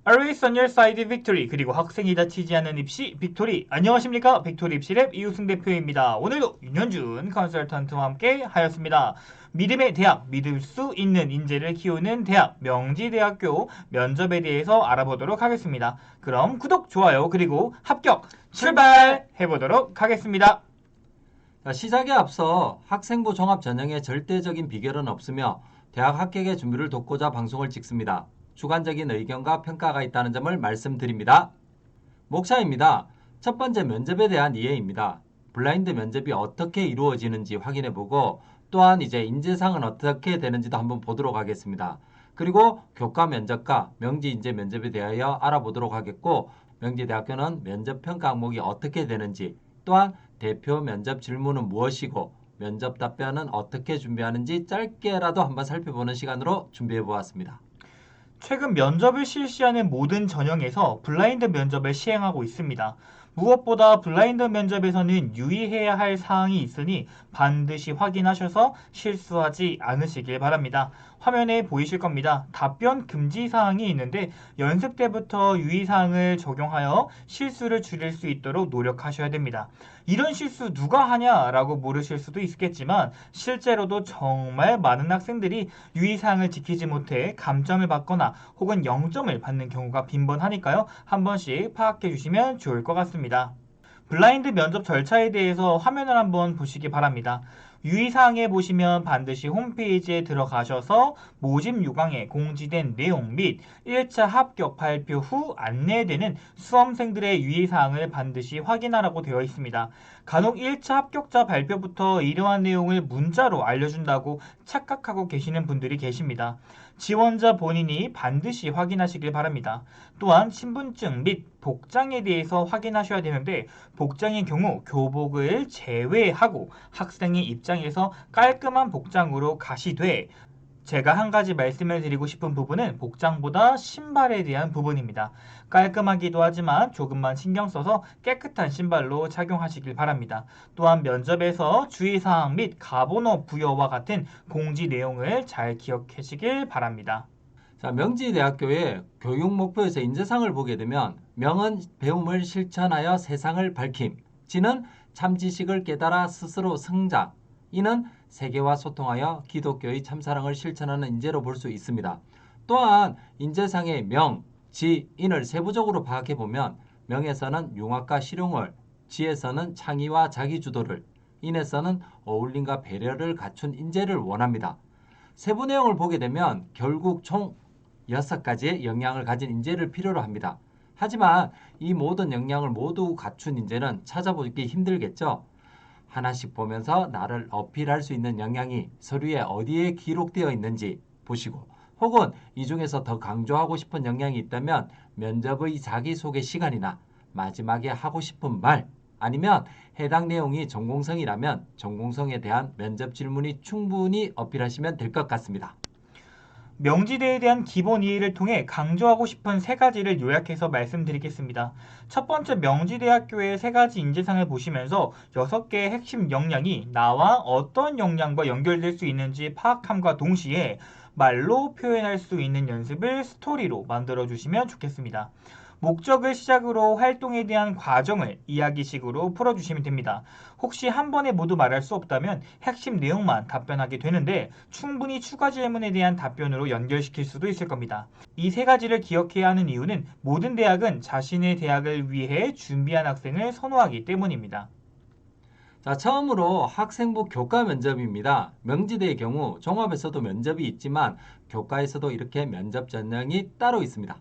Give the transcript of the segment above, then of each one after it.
Always on your side victory. 그리고 학생이 다치지 않는 입시 빅토리. 안녕하십니까, 빅토리 입시랩 이우승 대표입니다. 오늘도 윤현준 컨설턴트와 함께 하였습니다. 믿음의 대학, 믿을 수 있는 인재를 키우는 대학 명지대학교 면접에 대해서 알아보도록 하겠습니다. 그럼 구독, 좋아요, 그리고 합격 출발해보도록 하겠습니다. 시작에 앞서 학생부 종합 전형의 절대적인 비결은 없으며 대학 합격의 준비를 돕고자 방송을 찍습니다. 주관적인 의견과 평가가 있다는 점을 말씀드립니다. 목차입니다. 첫 번째, 면접에 대한 이해입니다. 블라인드 면접이 어떻게 이루어지는지 확인해보고 또한 이제 인재상은 어떻게 되는지도 한번 보도록 하겠습니다. 그리고 교과 면접과 명지 인재 면접에 대하여 알아보도록 하겠고, 명지대학교는 면접 평가 항목이 어떻게 되는지, 또한 대표 면접 질문은 무엇이고 면접 답변은 어떻게 준비하는지 짧게라도 한번 살펴보는 시간으로 준비해 보았습니다. 최근 면접을 실시하는 모든 전형에서 블라인드 면접을 시행하고 있습니다. 무엇보다 블라인드 면접에서는 유의해야 할 사항이 있으니 반드시 확인하셔서 실수하지 않으시길 바랍니다. 화면에 보이실 겁니다. 답변 금지 사항이 있는데 연습 때부터 유의사항을 적용하여 실수를 줄일 수 있도록 노력하셔야 됩니다. 이런 실수 누가 하냐라고 물으실 수도 있겠지만 실제로도 정말 많은 학생들이 유의사항을 지키지 못해 감점을 받거나 혹은 0점을 받는 경우가 빈번하니까요. 한 번씩 파악해 주시면 좋을 것 같습니다. 블라인드 면접 절차에 대해서 화면을 한번 보시기 바랍니다. 유의사항에 보시면 반드시 홈페이지에 들어가셔서 모집 요강에 공지된 내용 및 1차 합격 발표 후 안내되는 수험생들의 유의사항을 반드시 확인하라고 되어 있습니다. 간혹 1차 합격자 발표부터 이러한 내용을 문자로 알려준다고 착각하고 계시는 분들이 계십니다. 지원자 본인이 반드시 확인하시길 바랍니다. 또한 신분증 및 복장에 대해서 확인하셔야 되는데 복장의 경우 교복을 제외하고 학생의 입장에서 깔끔한 복장으로 가시되, 제가 한 가지 말씀을 드리고 싶은 부분은 복장보다 신발에 대한 부분입니다. 깔끔하기도 하지만 조금만 신경 써서 깨끗한 신발로 착용하시길 바랍니다. 또한 면접에서 주의사항 및 가번호 부여와 같은 공지 내용을 잘 기억하시길 바랍니다. 자, 명지대학교의 교육 목표에서 인재상을 보게 되면 명은 배움을 실천하여 세상을 밝힘, 지는 참지식을 깨달아 스스로 성장, 이는 세계와 소통하여 기독교의 참사랑을 실천하는 인재로 볼 수 있습니다. 또한 인재상의 명, 지, 인을 세부적으로 파악해 보면 명에서는 융합과 실용을, 지에서는 창의와 자기주도를, 인에서는 어울림과 배려를 갖춘 인재를 원합니다. 세부 내용을 보게 되면 결국 총 6가지의 역량을 가진 인재를 필요로 합니다. 하지만 이 모든 역량을 모두 갖춘 인재는 찾아보기 힘들겠죠? 하나씩 보면서 나를 어필할 수 있는 역량이 서류에 어디에 기록되어 있는지 보시고, 혹은 이 중에서 더 강조하고 싶은 역량이 있다면 면접의 자기소개 시간이나 마지막에 하고 싶은 말, 아니면 해당 내용이 전공성이라면 전공성에 대한 면접 질문이 충분히 어필하시면 될 것 같습니다. 명지대에 대한 기본 이해를 통해 강조하고 싶은 3가지를 요약해서 말씀드리겠습니다. 첫 번째, 명지대학교의 3가지 인재상을 보시면서 6개의 핵심 역량이 나와 어떤 역량과 연결될 수 있는지 파악함과 동시에 말로 표현할 수 있는 연습을 스토리로 만들어 주시면 좋겠습니다. 목적을 시작으로 활동에 대한 과정을 이야기식으로 풀어주시면 됩니다. 혹시 한 번에 모두 말할 수 없다면 핵심 내용만 답변하게 되는데 충분히 추가 질문에 대한 답변으로 연결시킬 수도 있을 겁니다. 이 3가지를 기억해야 하는 이유는 모든 대학은 자신의 대학을 위해 준비한 학생을 선호하기 때문입니다. 자, 처음으로 학생부 교과 면접입니다. 명지대의 경우 종합에서도 면접이 있지만 교과에서도 이렇게 면접 전형이 따로 있습니다.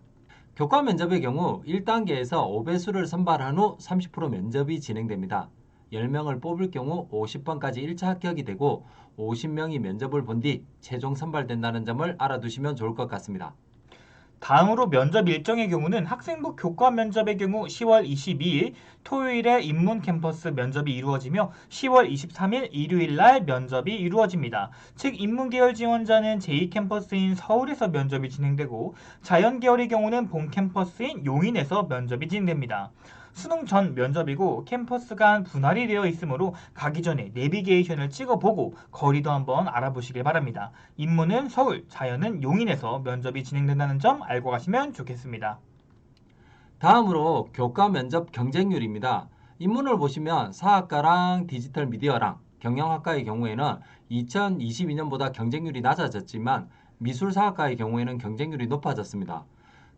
교과 면접의 경우 1단계에서 5배수를 선발한 후 30% 면접이 진행됩니다. 10명을 뽑을 경우 50번까지 1차 합격이 되고 50명이 면접을 본 뒤 최종 선발된다는 점을 알아두시면 좋을 것 같습니다. 다음으로 면접 일정의 경우는 학생부 교과 면접의 경우 10월 22일 토요일에 인문 캠퍼스 면접이 이루어지며 10월 23일 일요일 날 면접이 이루어집니다. 즉 인문계열 지원자는 제2캠퍼스인 서울에서 면접이 진행되고 자연계열의 경우는 본 캠퍼스인 용인에서 면접이 진행됩니다. 수능 전 면접이고 캠퍼스 간 분할이 되어 있으므로 가기 전에 내비게이션을 찍어보고 거리도 한번 알아보시길 바랍니다. 인문은 서울, 자연은 용인에서 면접이 진행된다는 점 알고 가시면 좋겠습니다. 다음으로 교과 면접 경쟁률입니다. 인문을 보시면 사학과랑 디지털 미디어랑 경영학과의 경우에는 2022년보다 경쟁률이 낮아졌지만 미술사학과의 경우에는 경쟁률이 높아졌습니다.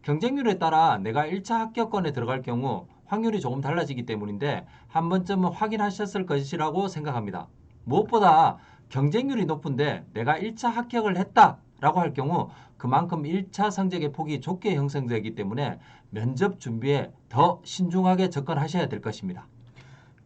경쟁률에 따라 내가 1차 합격권에 들어갈 경우 확률이 조금 달라지기 때문인데 한 번쯤은 확인하셨을 것이라고 생각합니다. 무엇보다 경쟁률이 높은데 내가 1차 합격을 했다라고 할 경우 그만큼 1차 성적의 폭이 좁게 형성되기 때문에 면접 준비에 더 신중하게 접근하셔야 될 것입니다.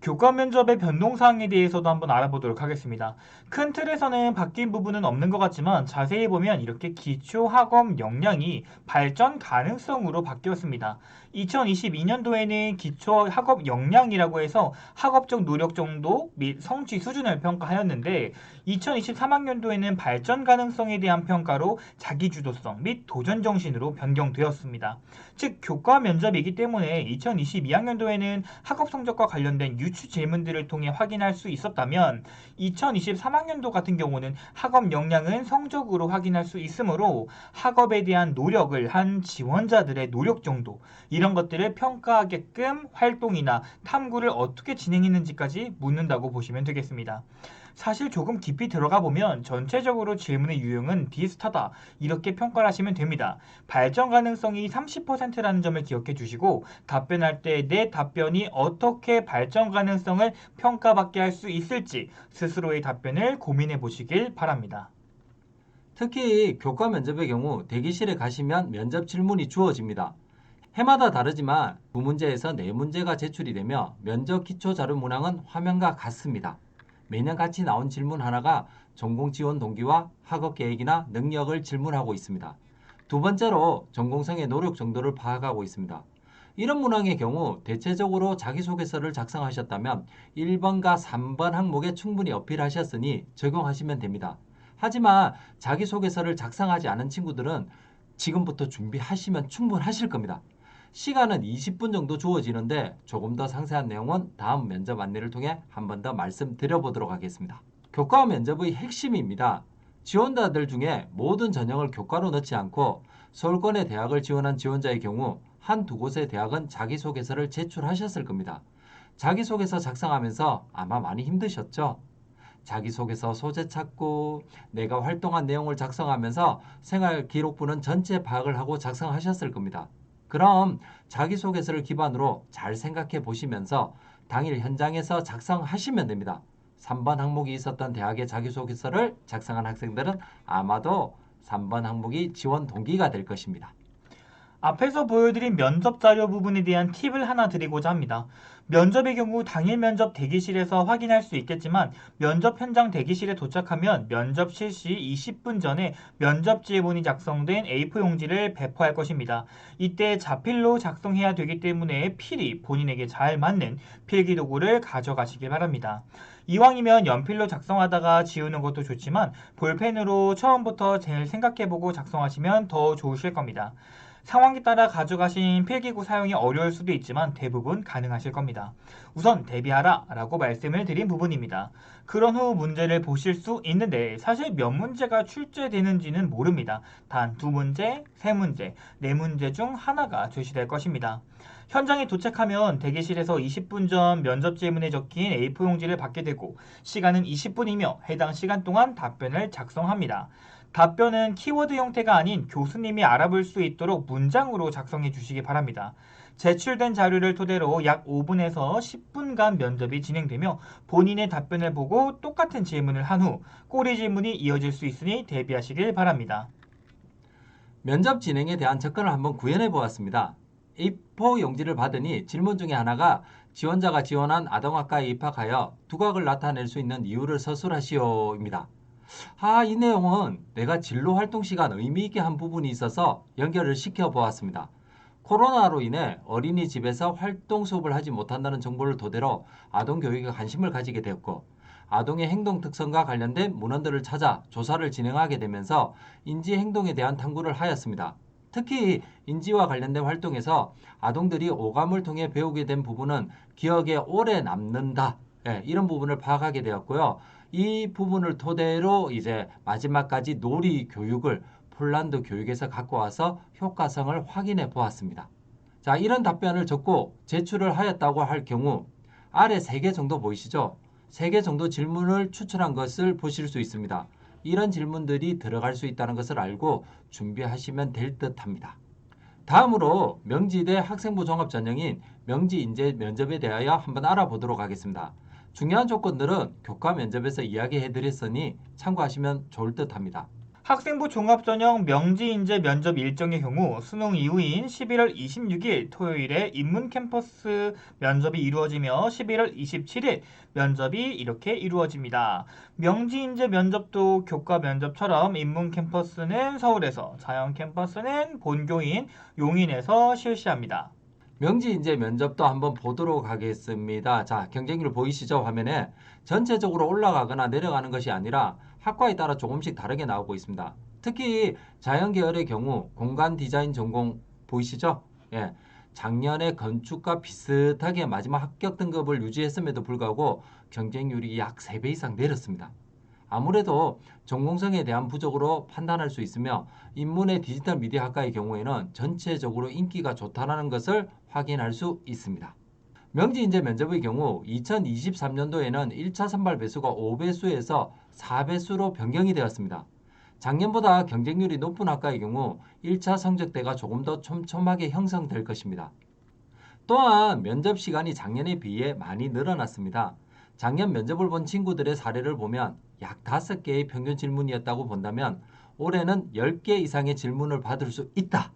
교과 면접의 변동사항에 대해서도 한번 알아보도록 하겠습니다. 큰 틀에서는 바뀐 부분은 없는 것 같지만 자세히 보면 이렇게 기초 학업 역량이 발전 가능성으로 바뀌었습니다. 2022년도에는 기초 학업 역량이라고 해서 학업적 노력 정도 및 성취 수준을 평가하였는데 2023학년도에는 발전 가능성에 대한 평가로 자기주도성 및 도전 정신으로 변경되었습니다. 즉 교과 면접이기 때문에 2022학년도에는 학업 성적과 관련된 유추 질문들을 통해 확인할 수 있었다면 2023학년도 같은 경우는 학업 역량은 성적으로 확인할 수 있으므로 학업에 대한 노력을 한 지원자들의 노력 정도 이런 것들을 평가하게끔 활동이나 탐구를 어떻게 진행했는지까지 묻는다고 보시면 되겠습니다. 사실 조금 깊이 들어가 보면 전체적으로 질문의 유형은 비슷하다 이렇게 평가를 하시면 됩니다. 발전 가능성이 30%라는 점을 기억해 주시고 답변할 때 내 답변이 어떻게 발전 가능성을 평가받게 할 수 있을지 스스로의 답변을 고민해 보시길 바랍니다. 특히 교과 면접의 경우 대기실에 가시면 면접 질문이 주어집니다. 해마다 다르지만 두 문제에서 네 문제가 제출이 되며 면접 기초 자료 문항은 화면과 같습니다. 매년 같이 나온 질문 하나가 전공 지원 동기와 학업 계획이나 능력을 질문하고 있습니다. 두 번째로 전공생의 노력 정도를 파악하고 있습니다. 이런 문항의 경우 대체적으로 자기소개서를 작성하셨다면 1번과 3번 항목에 충분히 어필하셨으니 적용하시면 됩니다. 하지만 자기소개서를 작성하지 않은 친구들은 지금부터 준비하시면 충분하실 겁니다. 시간은 20분 정도 주어지는데 조금 더 상세한 내용은 다음 면접 안내를 통해 한 번 더 말씀드려보도록 하겠습니다. 교과 면접의 핵심입니다. 지원자들 중에 모든 전형을 교과로 넣지 않고 서울권의 대학을 지원한 지원자의 경우 한두 곳의 대학은 자기소개서를 제출하셨을 겁니다. 자기소개서 작성하면서 아마 많이 힘드셨죠? 자기소개서 소재 찾고 내가 활동한 내용을 작성하면서 생활기록부는 전체 파악을 하고 작성하셨을 겁니다. 그럼 자기소개서를 기반으로 잘 생각해 보시면서 당일 현장에서 작성하시면 됩니다. 3번 항목이 있었던 대학의 자기소개서를 작성한 학생들은 아마도 3번 항목이 지원 동기가 될 것입니다. 앞에서 보여드린 면접 자료 부분에 대한 팁을 하나 드리고자 합니다. 면접의 경우 당일 면접 대기실에서 확인할 수 있겠지만 면접 현장 대기실에 도착하면 면접 실시 20분 전에 면접 지문이 작성된 A4 용지를 배포할 것입니다. 이때 자필로 작성해야 되기 때문에 필히 본인에게 잘 맞는 필기도구를 가져가시길 바랍니다. 이왕이면 연필로 작성하다가 지우는 것도 좋지만 볼펜으로 처음부터 잘 생각해보고 작성하시면 더 좋으실 겁니다. 상황에 따라 가져가신 필기구 사용이 어려울 수도 있지만 대부분 가능하실 겁니다. 우선 대비하라 라고 말씀을 드린 부분입니다. 그런 후 문제를 보실 수 있는데 사실 몇 문제가 출제되는지는 모릅니다. 단 두 문제, 세 문제, 네 문제 중 하나가 제시될 것입니다. 현장에 도착하면 대기실에서 20분 전 면접 질문에 적힌 A4 용지를 받게 되고 시간은 20분이며 해당 시간 동안 답변을 작성합니다. 답변은 키워드 형태가 아닌 교수님이 알아볼 수 있도록 문장으로 작성해 주시기 바랍니다. 제출된 자료를 토대로 약 5분에서 10분간 면접이 진행되며 본인의 답변을 보고 똑같은 질문을 한 후 꼬리 질문이 이어질 수 있으니 대비하시길 바랍니다. 면접 진행에 대한 접근을 한번 구현해 보았습니다. A4 용지를 받으니 질문 중에 하나가 지원자가 지원한 아동학과에 입학하여 두각을 나타낼 수 있는 이유를 서술하시오입니다. 이 내용은 내가 진로 활동 시간 의미 있게 한 부분이 있어서 연결을 시켜 보았습니다. 코로나로 인해 어린이집에서 활동 수업을 하지 못한다는 정보를 토대로 아동 교육에 관심을 가지게 되었고 아동의 행동 특성과 관련된 문헌들을 찾아 조사를 진행하게 되면서 인지 행동에 대한 탐구를 하였습니다. 특히 인지와 관련된 활동에서 아동들이 오감을 통해 배우게 된 부분은 기억에 오래 남는다. 이런 부분을 파악하게 되었고요. 이 부분을 토대로 이제 마지막까지 놀이 교육을 폴란드 교육에서 갖고 와서 효과성을 확인해 보았습니다. 자, 이런 답변을 적고 제출을 하였다고 할 경우 아래 3개 정도 보이시죠? 3개 정도 질문을 추출한 것을 보실 수 있습니다. 이런 질문들이 들어갈 수 있다는 것을 알고 준비하시면 될 듯합니다. 다음으로 명지대 학생부 종합 전형인 명지인재 면접에 대하여 한번 알아보도록 하겠습니다. 중요한 조건들은 교과 면접에서 이야기해 드렸으니 참고하시면 좋을 듯합니다. 학생부 종합전형 명지인재 면접 일정의 경우 수능 이후인 11월 26일 토요일에 인문 캠퍼스 면접이 이루어지며 11월 27일 면접이 이렇게 이루어집니다. 명지인재 면접도 교과 면접처럼 인문 캠퍼스는 서울에서, 자연 캠퍼스는 본교인 용인에서 실시합니다. 명지인재 면접도 한번 보도록 하겠습니다. 자, 경쟁률 보이시죠? 화면에 전체적으로 올라가거나 내려가는 것이 아니라 학과에 따라 조금씩 다르게 나오고 있습니다. 특히 자연계열의 경우 공간 디자인 전공 보이시죠? 예, 작년에 건축과 비슷하게 마지막 합격 등급을 유지했음에도 불구하고 경쟁률이 약 3배 이상 내렸습니다. 아무래도 전공성에 대한 부족으로 판단할 수 있으며 인문의 디지털 미디어 학과의 경우에는 전체적으로 인기가 좋다는 것을 확인할 수 있습니다. 명지인재 면접의 경우 2023년도에는 1차 선발 배수가 5배수에서 4배수로 변경이 되었습니다. 작년보다 경쟁률이 높은 학과의 경우 1차 성적대가 조금 더 촘촘하게 형성될 것입니다. 또한 면접 시간이 작년에 비해 많이 늘어났습니다. 작년 면접을 본 친구들의 사례를 보면 약 5개의 평균 질문이었다고 본다면 올해는 10개 이상의 질문을 받을 수 있다.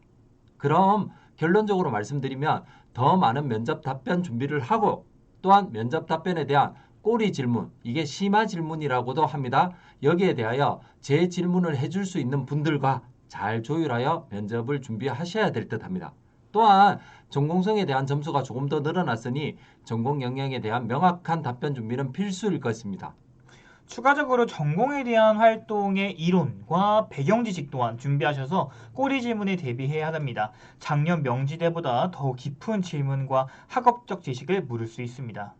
그럼 결론적으로 말씀드리면 더 많은 면접 답변 준비를 하고 또한 면접 답변에 대한 꼬리 질문, 이게 심화 질문이라고도 합니다. 여기에 대하여 재 질문을 해줄 수 있는 분들과 잘 조율하여 면접을 준비하셔야 될 듯합니다. 또한 전공성에 대한 점수가 조금 더 늘어났으니 전공 역량에 대한 명확한 답변 준비는 필수일 것입니다. 추가적으로 전공에 대한 활동의 이론과 배경 지식 또한 준비하셔서 꼬리 질문에 대비해야 합니다. 작년 명지대보다 더 깊은 질문과 학업적 지식을 물을 수 있습니다.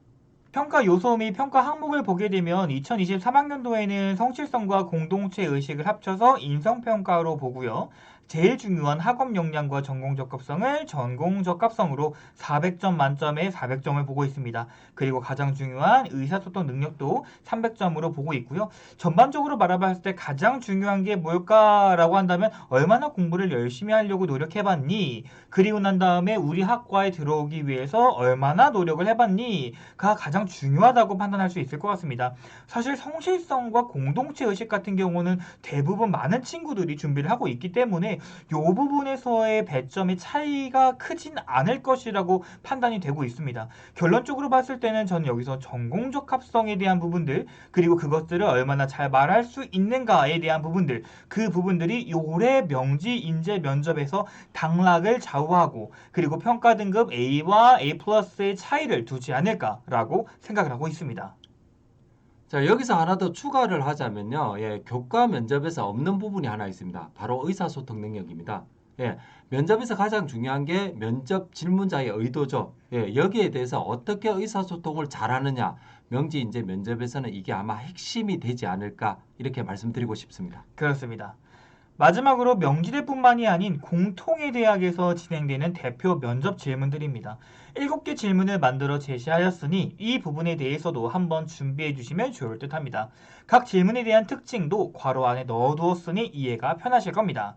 평가 요소 및 평가 항목을 보게 되면 2023학년도에는 성실성과 공동체 의식을 합쳐서 인성평가로 보고요. 제일 중요한 학업 역량과 전공 적합성을 전공 적합성으로 400점 만점에 400점을 보고 있습니다. 그리고 가장 중요한 의사소통 능력도 300점으로 보고 있고요. 전반적으로 말해봤을 때 가장 중요한 게 뭘까라고 한다면 얼마나 공부를 열심히 하려고 노력해봤니? 그리고 난 다음에 우리 학과에 들어오기 위해서 얼마나 노력을 해봤니?가 가장 중요하다고 판단할 수 있을 것 같습니다. 사실 성실성과 공동체 의식 같은 경우는 대부분 많은 친구들이 준비를 하고 있기 때문에 이 부분에서의 배점의 차이가 크진 않을 것이라고 판단이 되고 있습니다. 결론적으로 봤을 때는 저는 여기서 전공적 합성에 대한 부분들 그리고 그것들을 얼마나 잘 말할 수 있는가에 대한 부분들 그 부분들이 올해 명지 인재 면접에서 당락을 좌우하고 그리고 평가 등급 A와 A+의 차이를 두지 않을까라고 생각을 하고 있습니다. 자, 여기서 하나 더 추가를 하자면요. 예, 교과 면접에서 없는 부분이 하나 있습니다. 바로 의사소통 능력입니다. 예, 면접에서 가장 중요한 게 면접 질문자의 의도죠. 예, 여기에 대해서 어떻게 의사소통을 잘하느냐. 명지 인재 면접에서는 이게 아마 핵심이 되지 않을까 이렇게 말씀드리고 싶습니다. 그렇습니다. 마지막으로 명지대뿐만이 아닌 공통의 대학에서 진행되는 대표 면접 질문들입니다. 7개 질문을 만들어 제시하였으니 이 부분에 대해서도 한번 준비해 주시면 좋을 듯 합니다. 각 질문에 대한 특징도 괄호 안에 넣어두었으니 이해가 편하실 겁니다.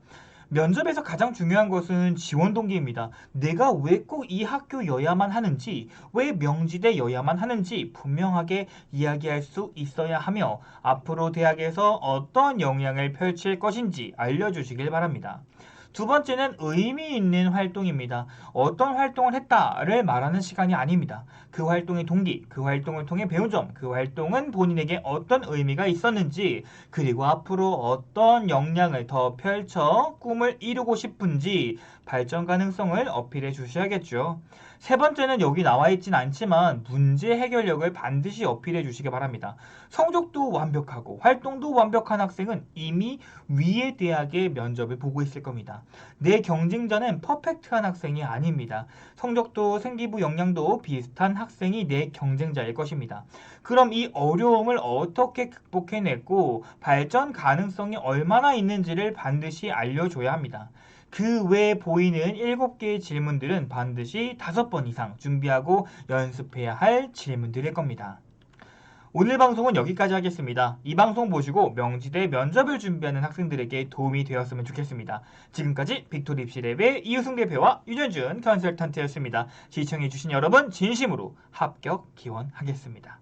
면접에서 가장 중요한 것은 지원 동기입니다. 내가 왜 꼭 이 학교여야만 하는지, 왜 명지대여야만 하는지 분명하게 이야기할 수 있어야 하며 앞으로 대학에서 어떤 역량을 펼칠 것인지 알려주시길 바랍니다. 두 번째는 의미 있는 활동입니다. 어떤 활동을 했다를 말하는 시간이 아닙니다. 그 활동의 동기, 그 활동을 통해 배운 점, 그 활동은 본인에게 어떤 의미가 있었는지, 그리고 앞으로 어떤 역량을 더 펼쳐 꿈을 이루고 싶은지 발전 가능성을 어필해 주셔야겠죠. 세 번째는 여기 나와 있진 않지만 문제 해결력을 반드시 어필해 주시기 바랍니다. 성적도 완벽하고 활동도 완벽한 학생은 이미 위의 대학의 면접을 보고 있을 겁니다. 내 경쟁자는 퍼펙트한 학생이 아닙니다. 성적도 생기부 역량도 비슷한 학생이 내 경쟁자일 것입니다. 그럼 이 어려움을 어떻게 극복해냈고 발전 가능성이 얼마나 있는지를 반드시 알려줘야 합니다. 그 외에 보이는 7개의 질문들은 반드시 5번 이상 준비하고 연습해야 할 질문들일 겁니다. 오늘 방송은 여기까지 하겠습니다. 이 방송 보시고 명지대 면접을 준비하는 학생들에게 도움이 되었으면 좋겠습니다. 지금까지 빅토리 입시랩의 이우승 대표와 유전준 컨설턴트였습니다. 시청해주신 여러분 진심으로 합격 기원하겠습니다.